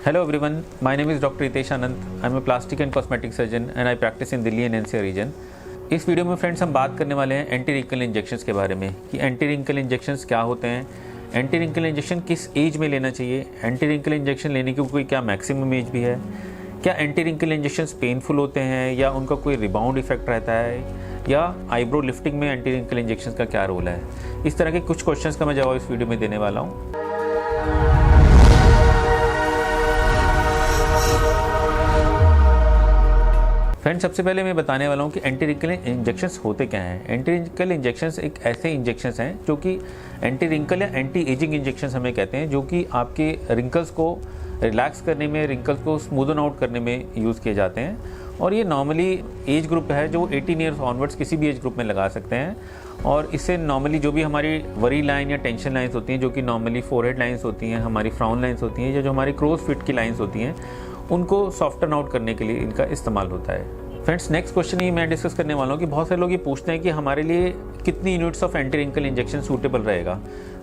Hello everyone, my name is Dr. Ritesh Anand. I am a plastic and cosmetic surgeon and I practice in Delhi and NCR region. इस video में friends हम बात करने वाले हैं anti wrinkle injections के बारे में कि एंटी रिंकल इंजेक्शंस क्या होते हैं, एंटी रिंकल इंजेक्शन किस एज में लेना चाहिए, एंटी रिंकल इंजेक्शन लेने की कोई क्या मैक्सिमम एज भी है, क्या एंटी रिंकल इंजेक्शंस पेनफुल होते हैं या उनका कोई रिबाउंड इफेक्ट रहता है, या आईब्रो लिफ्टिंग में एंटी रिंकल इंजेक्शंस का क्या रोल है। इस तरह के कुछ क्वेश्चंस का मैं जवाब इस वीडियो में देने वाला हूँ। फ्रेंड्स, सबसे पहले मैं बताने वाला हूँ कि एंटी रिंकल इंजेक्शंस होते क्या हैं। एंटी रिंकल इंजेक्शंस एक ऐसे इंजेक्शंस हैं जो कि एंटी रिंकल या एंटी एजिंग इंजेक्शंस हमें कहते हैं, जो कि आपके रिंकल्स को रिलैक्स करने में, रिंकल्स को स्मूदन आउट करने में यूज़ किए जाते हैं। और ये नॉर्मली एज ग्रुप है जो 18 ईयर्स ऑनवर्ड्स किसी भी एज ग्रुप में लगा सकते हैं। और इससे नॉर्मली जो भी हमारी वरी लाइन या टेंशन लाइंस होती हैं, जो कि नॉर्मली फोरहेड लाइंस होती हैं, हमारी फ्राउन लाइंस होती हैं, या जो हमारी क्रोज फिट की लाइंस होती हैं, उनको सॉफ्टन आउट करने के लिए इनका इस्तेमाल होता है। फ्रेंड्स, नेक्स्ट क्वेश्चन ये मैं डिस्कस करने वाला हूँ कि बहुत सारे लोग ये पूछते हैं कि हमारे लिए कितनी units of anti wrinkle injection suitable रहेगा।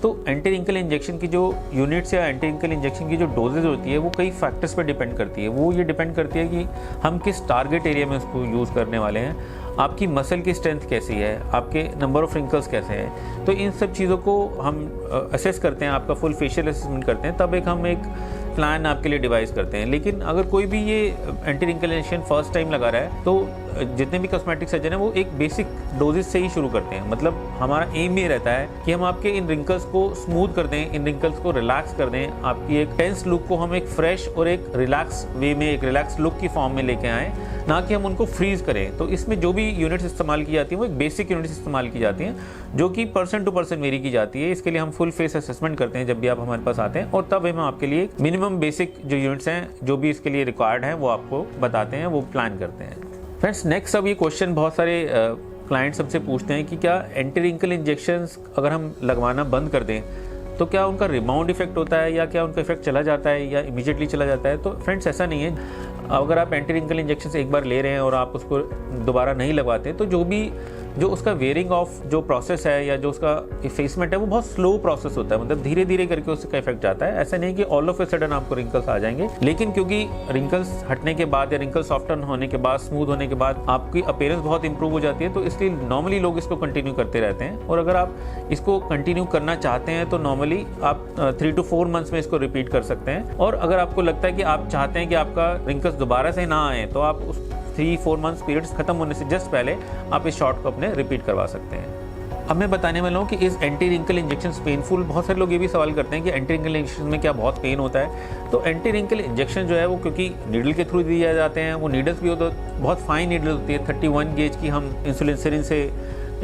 तो एंटी रिंकल इंजेक्शन की जो यूनिट्स या एंटी रिंकल इंजेक्शन की जो डोजेज होती है वो कई फैक्टर्स पर डिपेंड करती है। वो ये डिपेंड करती है कि हम किस टारगेट एरिया में उसको यूज़ करने वाले हैं, आपकी मसल की स्ट्रेंथ कैसी है, आपके नंबर ऑफ रिंकल्स कैसे हैं। तो इन सब चीज़ों को हम असेस करते हैं, आपका फुल फेशियल असेसमेंट करते हैं, तब हम एक प्लान आपके लिए डिवाइस करते हैं। लेकिन अगर कोई भी ये anti wrinkle injection first time लगा रहा है, तो जितने भी कॉस्मेटिक सर्जन है वो एक बेसिक डोजेस से ही शुरू करते हैं। मतलब हमारा एम ये रहता है कि हम आपके इन रिंकल्स को स्मूथ कर दें, इन रिंकल्स को रिलैक्स कर दें, आपकी एक टेंस लुक को हम एक फ्रेश और एक रिलैक्स वे में, एक रिलैक्स लुक की फॉर्म में लेके आएँ, ना कि हम उनको फ्रीज करें। तो इसमें जो भी यूनिट्स इस्तेमाल की जाती हैं वो एक बेसिक यूनिट्स इस्तेमाल की जाती हैं, जो कि पर्सन टू पर्सन वेरी की जाती है। इसके लिए हम फुल फेस असेसमेंट करते हैं जब भी आप हमारे पास आते हैं, और तब हम आपके लिए मिनिमम बेसिक जो यूनिट्स हैं, जो भी इसके लिए रिक्वायर्ड हैं, वो आपको बताते हैं, वो प्लान करते हैं। फ्रेंड्स, नेक्स्ट अब ये क्वेश्चन बहुत सारे क्लाइंट्स हमसे पूछते हैं कि क्या एंटी रिंकल इंजेक्शंस अगर हम लगवाना बंद कर दें तो क्या उनका रिबाउंड इफेक्ट होता है, या क्या उनका इफेक्ट चला जाता है, या इमीडिएटली चला जाता है। तो फ्रेंड्स, ऐसा नहीं है। अगर आप एंटी रिंकल इंजेक्शन एक बार ले रहे हैं और आप उसको दोबारा नहीं लगवाते, तो जो उसका वेयरिंग ऑफ जो प्रोसेस है या जो उसका इफेसमेंट है वो बहुत स्लो प्रोसेस होता है। मतलब धीरे धीरे करके उसका इफेक्ट जाता है। ऐसा नहीं कि ऑल ऑफ ए सडन आपको रिंकल्स आ जाएंगे, लेकिन क्योंकि रिंकल्स हटने के बाद या रिंकल्स सॉफ्टन होने के बाद, स्मूथ होने के बाद आपकी अपीयरेंस बहुत इंप्रूव हो जाती है। तो इसलिए नॉर्मली लोग इसको कंटिन्यू करते रहते हैं। और अगर आप इसको कंटिन्यू करना चाहते हैं तो नॉर्मली आप 3 to 4 मंथ्स में इसको रिपीट कर सकते हैं। और अगर आपको लगता है कि आप चाहते हैं कि आपका रिंकल्स दोबारा से ना आए, तो आप उस 3-4 मंथ्स पीरियड्स खत्म होने से जस्ट पहले आप इस शॉट को अपने रिपीट करवा सकते हैं। अब मैं बताने वाला हूँ कि इस एंटी रिंकल इंजेक्शन पेनफुल। बहुत सारे लोग ये भी सवाल करते हैं कि एंटी रिंकल इंजेक्शन में क्या बहुत पेन होता है। तो एंटी रिंकल इंजेक्शन जो है वो क्योंकि नीडल के थ्रू दिए जाते हैं, वो नीडल्स भी होते हैं, बहुत फाइन नीडल होती है। 31 गेज की हम इंसुलिन सिरिंज से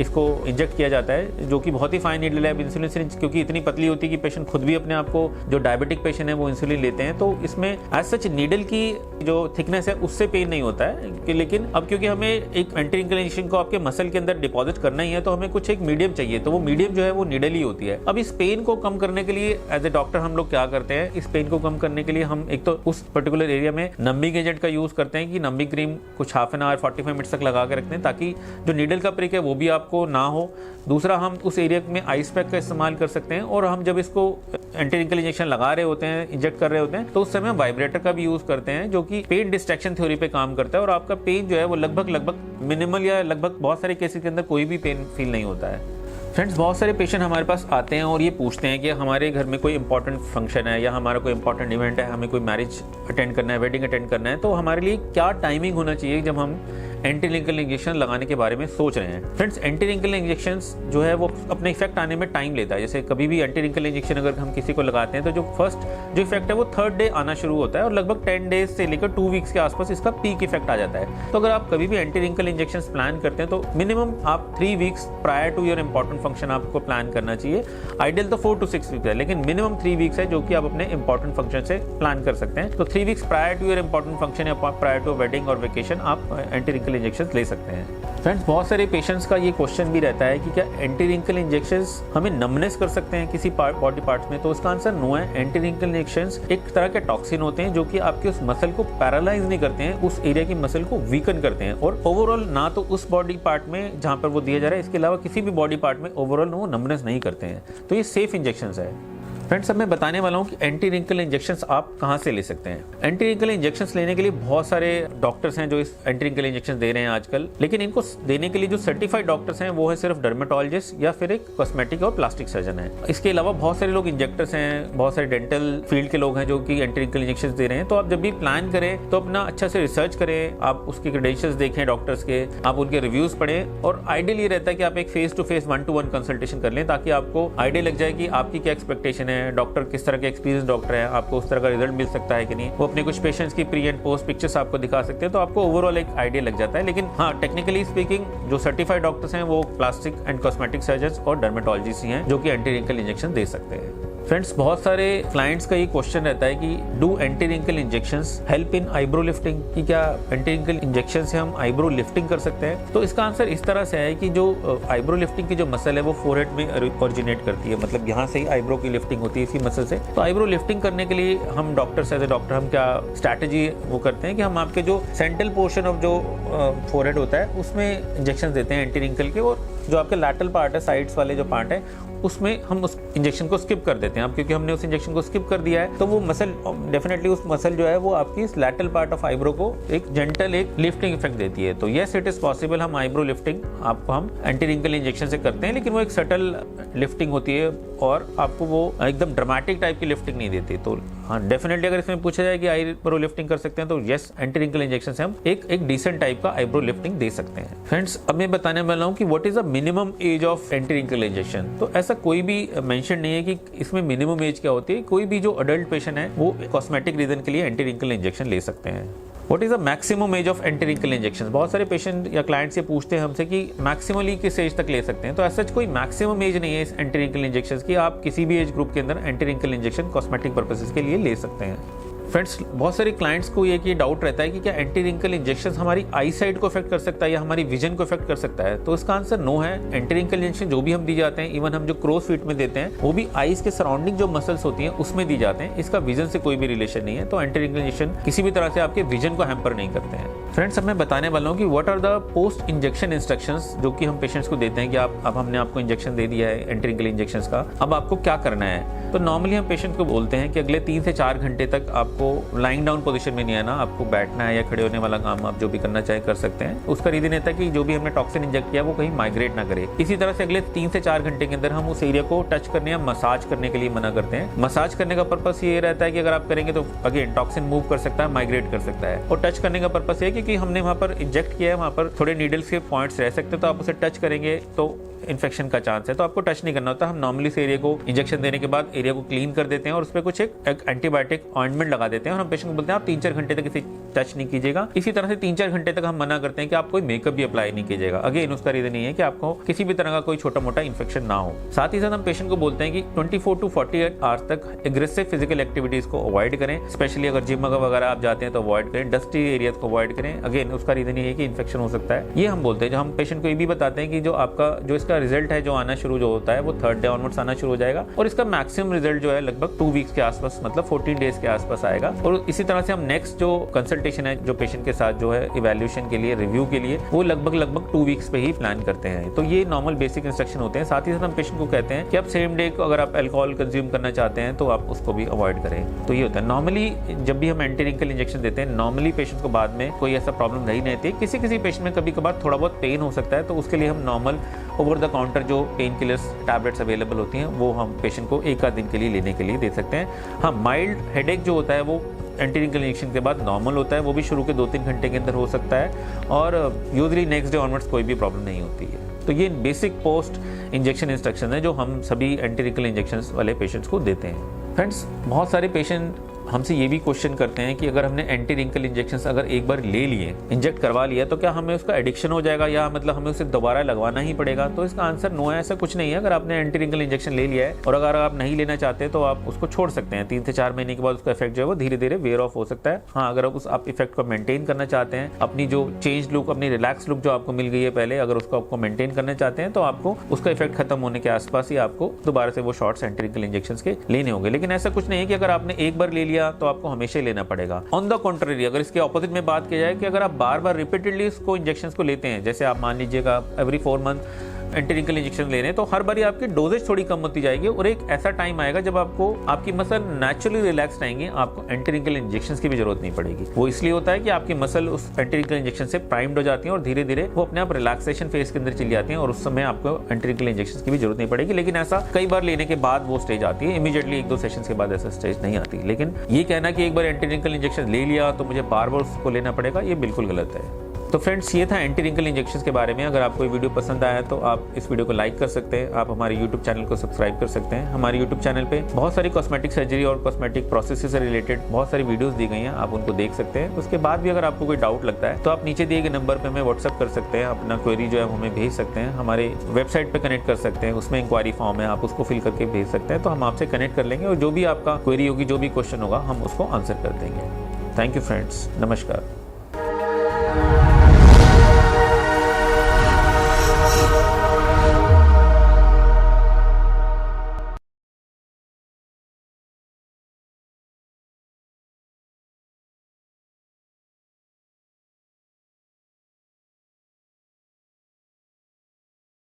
इसको इंजेक्ट किया जाता है, जो कि बहुत ही फाइन नीडल है। अब इंसुलिन सिरिंज क्योंकि इतनी पतली होती है कि पेशेंट खुद भी अपने आप को, जो डायबिटिक पेशेंट है वो इंसुलिन लेते हैं, तो इसमें एज सच नीडल की जो थिकनेस है उससे पेन नहीं होता है। लेकिन अब क्योंकि हमें एक एंटी रिंकल इंजेक्शन को आपके मसल के अंदर डिपॉजिट करना ही है, तो हमें कुछ एक मीडियम चाहिए। तो वो मीडियम जो है वो नीडल ही होती है। अब इस पेन को कम करने के लिए एज ए डॉक्टर हम लोग क्या करते हैं, इस पेन को कम करने के लिए हम एक तो उस पर्टिकुलर एरिया में नंबिंग एजेंट का यूज करते हैं कि नंबिंग क्रीम कुछ हाफ एन आवर 45 मिनट्स तक लगा के रखते हैं, ताकि जो नीडल का प्रिक है वो भी आपको ना हो। दूसरा, हम उस एरिया में आइस पैक का इस्तेमाल कर सकते हैं। और हम जब इसको एंटी रिंकल इंजेक्शन लगा रहे होते हैं, इंजेक्ट कर रहे होते हैं, तो उस समय वाइब्रेटर का भी यूज करते हैं, जो कि पेन डिस्ट्रैक्शन थ्योरी पे काम करता है। और आपका पेन जो है वो लगभग मिनिमल या लगभग बहुत सारे केसेस के अंदर कोई भी पेन फील नहीं होता है। फ्रेंड्स, बहुत सारे पेशेंट हमारे पास आते हैं और ये पूछते हैं कि हमारे घर में कोई इंपॉर्टेंट फंक्शन है या हमारा कोई इंपॉर्टेंट इवेंट है, हमें कोई मैरिज अटेंड करना है, वेडिंग अटेंड करना है, तो हमारे लिए क्या टाइमिंग होना चाहिए जब हम एंटी रिंकल इंजेक्शन लगाने के बारे में सोच रहे हैं। फ्रेंड्स, एंटी रिंकल इंजेक्शन जो है वो अपने इफेक्ट आने में टाइम लेता है। जैसे कभी भी एंटी रिंकल इंजेक्शन अगर हम किसी को लगाते हैं, तो जो फर्स्ट जो इफेक्ट है वो 3rd डे आना शुरू होता है, और लगभग 10 डेज से लेकर 2 वीक्स के आसपास इसका पीक इफेक्ट आ जाता है। तो अगर आप कभी भी एंटी रिंकल इंजेक्शन प्लान करते हैं, तो मिनिमम आप 3 weeks prior to your important function आपको प्लान करना चाहिए। आइडियल तो 4 to 6 वीक्स है, लेकिन मिनिमम 3 वीक्स है जो कि आप अपने इंपॉर्टेंट फंक्शन से प्लान कर सकते हैं। तो 3 weeks prior to your important function या प्रायर टू वेडिंग और वेकेशन आप एंटी रिंकल इंजेक्शन ले सकते हैं। फ्रेंड्स, बहुत सारे पेशेंट्स का ये क्वेश्चन भी रहता है कि क्या एंटी रिंकल इंजेक्शंस हमें नमनेस कर सकते हैं किसी बॉडी पार्ट्स में। तो उसका आंसर नो है। एंटी रिंकल इंजेक्शंस एक तरह के टॉक्सिन होते हैं जो कि आपके उस मसल को पैरालाइज नहीं करते हैं, उस एरिया की मसल को वीकन करते हैं। और ओवरऑल ना तो उस बॉडी पार्ट में जहां पर वो दिया जा रहा है, इसके अलावा किसी भी बॉडी पार्ट में ओवरऑल वो नमनेस नहीं करते हैं। तो ये सेफ इंजेक्शंस है। फ्रेंड्स, अब मैं बताने वाला हूँ कि एंटी रिंकल इंजेक्शंस आप कहाँ से ले सकते हैं। एंटी रिंकल इंजेक्शंस लेने के लिए बहुत सारे डॉक्टर्स हैं जो इस एंटी रिंकल इंजेक्शन दे रहे हैं आजकल, लेकिन इनको देने के लिए जो सर्टिफाइड डॉक्टर्स हैं वो है सिर्फ डर्मेटोलॉजिस्ट या फिर एक कॉस्मेटिक और प्लास्टिक सर्जन है। इसके अलावा बहुत सारे लोग इंजेक्टर्स हैं, बहुत सारे डेंटल फील्ड के लोग हैं जो कि एंटी रिंकल इंजेक्शन दे रहे हैं। तो आप जब भी प्लान करें तो अपना अच्छा से रिसर्च करें, आप उसके क्रेडेंशियल्स देखें डॉक्टर्स के, आप उनके रिव्यूज पढ़ें, और आइडियल ये रहता है कि आप एक face to face 1-to-1 consultation कर लें ताकि आपको आइडिया लग जाए कि आपकी क्या एक्सपेक्टेशन है, डॉक्टर किस तरह के एक्सपीरियंस डॉक्टर है, आपको उस तरह का रिजल्ट मिल सकता है कि नहीं। वो अपने कुछ पेशेंट्स की प्री एंड पोस्ट पिक्चर्स आपको दिखा सकते हैं, तो आपको ओवरऑल एक आइडिया लग जाता है। लेकिन हाँ, टेक्निकली स्पीकिंग जो सर्टिफाइड डॉक्टर्स हैं वो प्लास्टिक एंड कॉस्मेटिक सर्जन्स और डर्मेटोलॉजिस्ट ही हैं जो कि एंटी रिंकल इंजेक्शन दे सकते हैं। फ्रेंड्स, बहुत सारे क्लाइंट्स का ये क्वेश्चन रहता है कि do anti wrinkle injections help in eyebrow lifting, कि क्या एंटी रिंकल इंजेक्शन से हम आईब्रो लिफ्टिंग कर सकते हैं। तो इसका आंसर इस तरह से है कि जो आईब्रो लिफ्टिंग की जो मसल है वो फोरहेड में ओरिजिनेट करती है, मतलब यहाँ से ही आईब्रो की लिफ्टिंग होती है इसी मसल से। तो आईब्रो लिफ्टिंग करने के लिए हम डॉक्टर्स एज ए डॉक्टर हम क्या स्ट्रैटेजी वो करते हैं कि हम आपके जो सेंट्रल पोर्शन ऑफ जो फोरहेड होता है उसमें इंजेक्शन देते हैं एंटी रिंकल के, और जो आपके लैटरल पार्ट है, साइड्स वाले जो पार्ट है, उसमें हम उस इंजेक्शन को स्किप कर देते हैं। अब क्योंकि हमने उस इंजेक्शन को स्किप कर दिया है तो वो मसल डेफिनेटली उस मसल जो है वो आपकी इस लैटरल पार्ट ऑफ आईब्रो को एक जेंटल एक लिफ्टिंग इफेक्ट देती है। तो यस, इट इज पॉसिबल, हम आईब्रो लिफ्टिंग आपको हम एंटी रिंकल इंजेक्शन से करते हैं, लेकिन वो एक सटल लिफ्टिंग होती है और आपको वो एकदम ड्रामेटिक टाइप की लिफ्टिंग नहीं देती। तो हाँ, डेफिनेटली अगर इसमें पूछा जाए कि आईब्रो लिफ्टिंग कर सकते हैं तो यस, एंटी रिंकल इंजेक्शन से हम एक डिसेंट टाइप का आईब्रो लिफ्टिंग दे सकते हैं। फ्रेंड्स, अब मैं बताने वाला हूँ कि what is the minimum age of anti wrinkle injection. तो ऐसा कोई भी मेंशन नहीं है कि इसमें मिनिमम एज क्या होती है। कोई भी जो अडल्ट पेशेंट है वो कॉस्मेटिक रीजन के लिए एंटी रिंकल इंजेक्शन ले सकते हैं। What is the maximum age of anti wrinkle injection. बहुत सारे पेशेंट या क्लाइंट्स ये पूछते हैं हमसे कि मैक्सिमली किस एज तक ले सकते हैं। तो ऐसा कोई मैक्सिमम एज नहीं है इस एंटी रिंकल इंजेक्शन की, आप किसी भी एज ग्रुप के अंदर anti wrinkle injection cosmetic purposes के लिए ले सकते हैं। फ्रेंड्स, बहुत सारे क्लाइंट्स को ये डाउट रहता है कि क्या एंटी रिंकल इंजेक्शन हमारी आई साइड को इफेक्ट कर सकता है या हमारी विजन को इफेक्ट कर सकता है। तो इसका आंसर नो है। एंटी रिंकल इंजेक्शन जो भी हम दी जाते हैं, इवन हम जो क्रोस फीट में देते हैं, वो भी आईज के सराउंडिंग जो मसल्स होती हैं उसमें दी जाते हैं। इसका विजन से कोई भी रिलेशन नहीं है। तो एंटी रिंकल इंजेक्शन किसी भी तरह से आपके विजन को हैम्पर नहीं करते हैं। फ्रेंड्स, अब मैं बताने वाला हूँ कि what are the post injection instructions जो कि हम पेशेंट्स को देते हैं कि अब हमने आपको इंजेक्शन दे दिया है एंटी रिंकल इंजेक्शन का, अब आपको क्या करना है। तो नॉर्मली हम पेशेंट को बोलते हैं कि अगले 3 से 4 घंटे तक आपको लाइंग डाउन पोजीशन में नहीं आना, आपको बैठना है या खड़े होने वाला काम आप जो भी करना चाहे कर सकते हैं। उसका रीजन रहता है कि जो भी हमने टॉक्सिन इंजेक्ट किया वो कहीं माइग्रेट ना करे। इसी तरह से अगले 3 से 4 घंटे के अंदर हम उस एरिया को टच करने या मसाज करने के लिए मना करते हैं। मसाज करने का पर्पस ये रहता है कि अगर आप करेंगे तो अगेन टॉक्सिन मूव कर सकता है, माइग्रेट कर सकता है। और टच करने का पर्पस ये है कि हमने वहाँ पर इंजेक्ट किया है, वहाँ पर थोड़े नीडल्स के पॉइंट्स रह सकते हैं, तो आप उसे टच करेंगे तो इन्फेक्शन का चांस है। तो आपको टच नहीं करना होता। हम नॉर्मली इस एरिया को इंजेक्शन देने के बाद एरिया को क्लीन कर देते हैं और उस पर कुछ एक एंटीबायोटिक ऑइंटमेंट लगा देते हैं और हम पेशेंट को बोलते हैं आप 3-4 घंटे तक इसे टच नहीं कीजिएगा। इसी तरह से 3-4 घंटे तक हम मना करते हैं कि आप कोई मेकअप भी अप्लाई नहीं कीजिएगा। अगेन उसका रीजन ये है कि आपको किसी भी तरह का कोई छोटा मोटा इन्फेक्शन ना हो। साथ ही साथ हम पेशेंट को बोलते हैं कि 24 to 48 आवर्स तक एग्रेसिव फिजिकल एक्टिविटीज को अवॉइड करें। स्पेशली अगर जिम वगैरह आप जाते हैं तो अवॉइड करें। डस्टी एरियाज को अवॉइड करें। अगेन उसका रीजन ये है कि इन्फेक्शन हो सकता है। ये हम बोलते हैं। जो हम पेशेंट को ये भी बताते हैं कि जो आपका जो इसका रिजल्ट है जो आना शुरू जो होता है वो 3rd डे ऑनवर्ड्स आना शुरू हो जाएगा और इसका मैक्सिमम रिजल्ट जो है लगभग 2 वीक्स के आसपास, मतलब 14 डेज के आसपास आएगा। और इसी तरह से हम नेक्स्ट जो कंसल्टेशन है जो पेशेंट के साथ जो है इवैल्यूएशन के लिए, रिव्यू के लिए, वो लगभग 2 वीक्स पे ही प्लान करते हैं। तो ये नॉर्मल बेसिक इंस्ट्रक्शन होते हैं। साथ ही साथ हम पेशेंट को कहते हैं कि आप सेम डे को अगर आप अल्कोहल कंज्यूम करना चाहते हैं तो आप उसको भी अवॉइड करें। तो ये होता है। नॉर्मली जब भी हम एंटी रिंकल इंजेक्शन देते हैं, नॉर्मली पेशेंट को बाद में कोई ऐसा प्रॉब्लम नहीं रहती। किसी पेशेंट में कभी कभार थोड़ा बहुत पेन हो सकता है, तो उसके लिए हम नॉर्मल ओवर द काउंटर जो पेन किलर्स टैबलेट्स अवेलेबल होती हैं वो हम पेशेंट को 1 आध दिन के लिए लेने के लिए दे सकते हैं। हाँ, माइल्ड हेडेक जो होता है वो एंटी रिंकल इंजेक्शन के बाद नॉर्मल होता है, वो भी शुरू के 2-3 घंटे के अंदर हो सकता है और यूजुअली नेक्स्ट डे ऑनवर्ड्स कोई भी प्रॉब्लम नहीं होती है। तो ये बेसिक पोस्ट इंजेक्शन इंस्ट्रक्शन है जो हम सभी एंटी रिंकल इंजेक्शन वाले पेशेंट्स को देते हैं। फ्रेंड्स, बहुत सारे पेशेंट हमसे ये भी क्वेश्चन करते हैं कि अगर हमने एंटी रिंकल इंजेक्शन अगर एक बार ले लिए, इंजेक्ट करवा लिया, तो क्या हमें उसका एडिक्शन हो जाएगा या मतलब हमें उसे दोबारा लगवाना ही पड़ेगा। तो इसका आंसर नो है, ऐसा कुछ नहीं है। अगर आपने एंटी रिंकल इंजेक्शन ले लिया है और अगर आप नहीं लेना चाहते तो आप उसको छोड़ सकते हैं। 3 से 4 महीने के बाद उसका इफेक्ट जो है वो धीरे धीरे वेयर ऑफ हो सकता है। हाँ, अगर आप इफेक्ट को मेंटेन करना चाहते हैं, अपनी जो चेंज लुक, अपनी रिलैक्स लुक जो आपको मिल गई है पहले, अगर उसको आपको मेंटेन करना चाहते हैं तो आपको उसका इफेक्ट खत्म होने के आसपास ही आपको दोबारा से वो शॉर्ट्स एंटी रिंकल इंजेक्शन के लेने होंगे। लेकिन ऐसा कुछ नहीं है कि अगर आपने एक बार ले लिया तो आपको हमेशा लेना पड़ेगा। ऑन द कॉन्ट्ररी, अगर इसके ऑपोजिट में बात की जाए कि अगर आप बार बार रिपीटेडली इसको इंजेक्शंस को लेते हैं, जैसे आप मान लीजिएगा every 4 month anti wrinkle injection ले रहे हैं तो हर बारी आपकी डोजेज थोड़ी कम होती जाएगी और एक ऐसा टाइम आएगा जब आपको आपकी मसल नेचुरली रिलैक्स रहेंगे, आपको एंटी रिंकल इंजेक्शन की भी जरूरत नहीं पड़ेगी। वो इसलिए होता है कि आपकी मसल उस एंटी रिंकल इंजेक्शन से प्राइम्ड हो जाती है और धीरे धीरे वो अपने आप रिलैक्सेशन फेज के अंदर चली जाती हैं और उस समय आपको एंटी रिंकल इंजेक्शन की भी जरूरत नहीं पड़ेगी। लेकिन ऐसा कई बार लेने के बाद वो स्टेज आती है, इमीडिएटली 1-2 सेशन के बाद ऐसा स्टेज नहीं आती। लेकिन ये कहना कि एक बार एंटी रिंकल इंजेक्शन ले लिया तो मुझे बार बार उसको लेना पड़ेगा, ये बिल्कुल गलत है। तो फ्रेंड्स, ये था एंटी रिंकल इंजेक्शन के बारे में। अगर आपको ये वीडियो पसंद आया तो आप इस वीडियो को लाइक कर सकते हैं, आप हमारे यूट्यूब चैनल को सब्सक्राइब कर सकते हैं। हमारे यूट्यूब चैनल पे बहुत सारी कॉस्मेटिक सर्जरी और कॉस्मेटिक प्रोसेस से रिलेटेड बहुत सारी वीडियोस दी गई हैं, आप उनको देख सकते हैं। उसके बाद भी अगर आपको कोई डाउट लगता है तो आप नीचे दिए गए नंबर पर हमें व्हाट्सअप कर सकते हैं, अपना क्वेरी जो है हमें भेज सकते हैं। हमारे वेबसाइट पर कनेक्ट कर सकते हैं, उसमें इंक्वायरी फॉर्म है, आप उसको फिल करके भेज सकते हैं। तो हम आपसे कनेक्ट कर लेंगे और जो भी आपका क्वेरी होगी, जो भी क्वेश्चन होगा, हम उसको आंसर कर देंगे। थैंक यू फ्रेंड्स, नमस्कार।